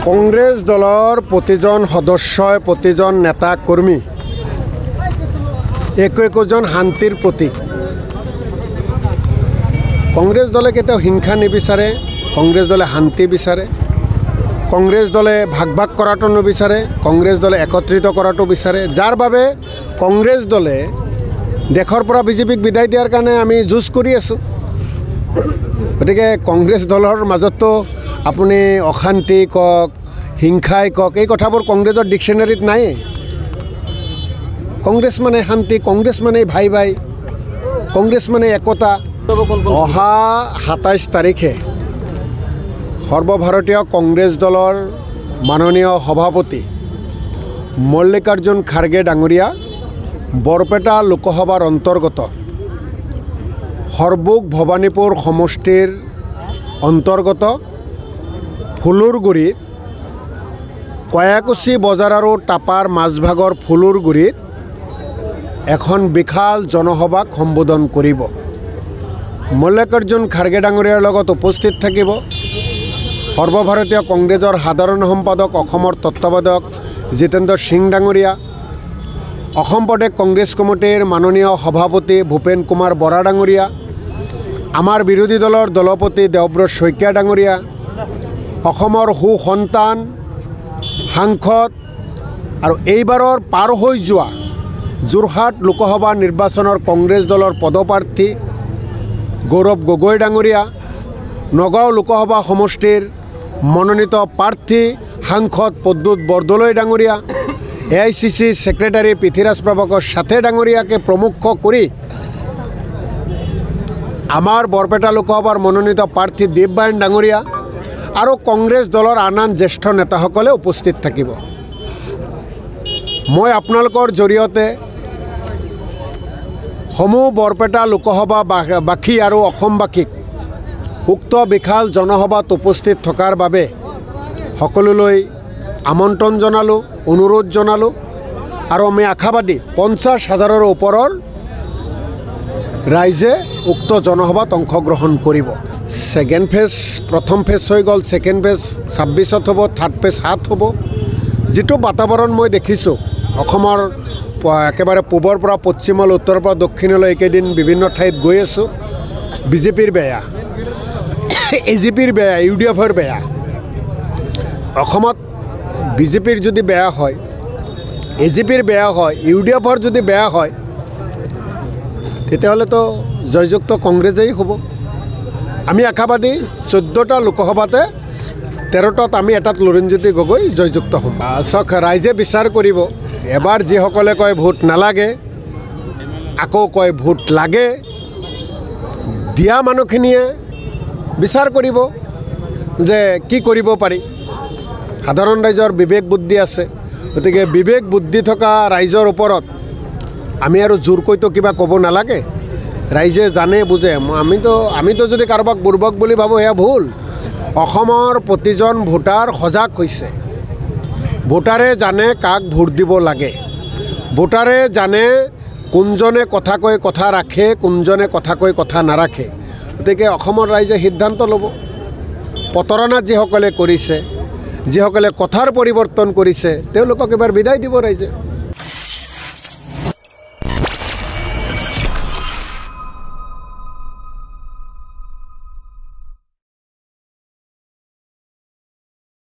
কংগ্ৰেস দলৰ প্ৰতিজন সদস্যই প্ৰতিজন নেতা কৰ্মী একোজন শান্তিৰ প্ৰতীক। কংগ্ৰেছ দলে কেতিয়াও হিংসা নিবিচাৰে, কংগ্ৰেছ দলে শান্তি বিচাৰে, কংগ্ৰেছ দলে ভাগ ভাগ কৰাটো নিবিচাৰে, কংগ্ৰেছ দলে একত্ৰিত কৰাটো বিচাৰে, যাৰ বাবে কংগ্ৰেছ দলে দেশৰ পৰা বিজেপিক বিদায় দিয়াৰ কাৰণে আমি যুঁজ কৰি আছোঁ। গতিকে কংগ্ৰেছ দলৰ মাজতো আপুনি অশান্তি কওক, হিংসাই কওক, এই কথাবোৰ কংগ্ৰেছৰ ডিকশ্যনেৰীত নাই। কংগ্ৰেছ মানে শান্তি, কংগ্ৰেছ মানে ভাই ভাই, কংগ্ৰেছ মানে একতা। অহা ২৭ তাৰিখে সৰ্বভাৰতীয় কংগ্ৰেছ দলৰ মাননীয় সভাপতি মল্লিকাৰ্জুন খাৰ্গে ডাঙৰীয়া বৰপেটা লোকসভাৰ অন্তৰ্গত সৰ্বুক ভৱানীপুৰ সমষ্টিৰ অন্তৰ্গত ফুলুৰগুৰিত কয়াকুছি বজাৰ আৰু টাপাৰ মাজভাগৰ ফুলুৰগুৰিত এখন বিশাল জনসভাক সম্বোধন কৰিব। মল্লিকাৰ্জুন খাৰ্গে ডাঙৰীয়াৰ লগত উপস্থিত থাকিব সৰ্বভাৰতীয় কংগ্ৰেছৰ সাধাৰণ সম্পাদক অসমৰ তত্ত্বাৱধায়ক জিতেন্দ্ৰ সিং ডাঙৰীয়া, অসম প্ৰদেশ কংগ্ৰেছ কমিটিৰ মাননীয় সভাপতি ভূপেন কুমাৰ বৰা ডাঙৰীয়া, আমাৰ বিৰোধী দলৰ দলপতি দেৱব্ৰত শইকীয়া ডাঙৰীয়া, অসমৰ সুসন্তান সাংসদ আৰু এইবাৰৰ পাৰ হৈ যোৱা যোৰহাট লোকসভা নিৰ্বাচনৰ কংগ্ৰেছ দলৰ পদপ্ৰাৰ্থী গৌৰৱ গগৈ ডাঙৰীয়া, নগাঁও লোকসভা সমষ্টিৰ মনোনীত প্ৰাৰ্থী সাংসদ প্ৰদ্যুৎ বৰদলৈ ডাঙৰীয়া, AICC ছেক্ৰেটাৰী পৃথ্বীৰাজ প্ৰভাকৰ সাথে ডাঙৰীয়াকে প্ৰমুখ কৰি আমাৰ বৰপেটা লোকসভাৰ মনোনীত প্ৰাৰ্থী দেৱবায়ন ডাঙৰীয়া আৰু কংগ্ৰেছ দলৰ আন আন জ্যেষ্ঠ নেতাসকলে উপস্থিত থাকিব। মই আপোনালোকৰ জৰিয়তে সমূহ বৰপেটা লোকসভাবাসী আৰু অসমবাসীক উক্ত বিশাল জনসভাত উপস্থিত থকাৰ বাবে সকলোলৈ আমন্ত্ৰণ জনালোঁ, অনুৰোধ জনালোঁ আৰু আমি আশাবাদী ৫০,০০০ৰ ওপৰৰ ৰাইজে উক্ত জনসভাত অংশগ্ৰহণ কৰিব। ছেকেণ্ড ফেজ, প্ৰথম ফেজ হৈ গ'ল, ছেকেণ্ড ফেজ ২৬ত হ'ব, থাৰ্ড ফেজ ৭ হ'ব। যিটো বাতাবৰণ মই দেখিছোঁ অসমৰ একেবাৰে পূবৰ পৰা পশ্চিমলৈ, উত্তৰৰ পৰা দক্ষিণলৈ এইকেইদিন বিভিন্ন ঠাইত গৈ আছোঁ। বিজেপিৰ বেয়া, AGPৰ বেয়া, UDFৰ বেয়া। অসমত বিজেপিৰ যদি বেয়া হয়, AGPৰ বেয়া হয়, UDFৰ যদি বেয়া হয়, তেতিয়াহ'লেতো জয়যুক্ত কংগ্ৰেছেই হ'ব। আমি আশাবাদী 14টা লোকসভাতে 13টাত আমি এটাত লুৰিণজ্যোতি গগৈ জয়যুক্ত হ'ম। চাওক, ৰাইজে বিচাৰ কৰিব। এবাৰ যিসকলে কয় ভোট নালাগে, আকৌ কয় ভোট লাগে, দিয়া মানুহখিনিয়ে বিচাৰ কৰিব যে কি কৰিব পাৰি। সাধাৰণ ৰাইজৰ বিবেক বুদ্ধি আছে, গতিকে বিবেক বুদ্ধি থকা ৰাইজৰ ওপৰত আমি আৰু জোৰকৈতো কিবা ক'ব নালাগে। ৰাইজে জানে, বুজে। আমিতো যদি কাৰোবাক বুৰ্বক বুলি ভাবোঁ সেয়া ভুল। অসমৰ প্ৰতিজন ভোটাৰ সজাগ হৈছে। ভোটাৰে জানে কাক ভোট দিব লাগে, ভোটাৰে জানে কোনজনে কথা কৈ কথা ৰাখে, কোনজনে কথা কৈ কথা নাৰাখে। গতিকে অসমৰ ৰাইজে সিদ্ধান্ত ল'ব। প্ৰতাৰণা যিসকলে কৰিছে, যিসকলে কথাৰ পৰিৱৰ্তন কৰিছে, তেওঁলোকক এবাৰ বিদায় দিব ৰাইজে।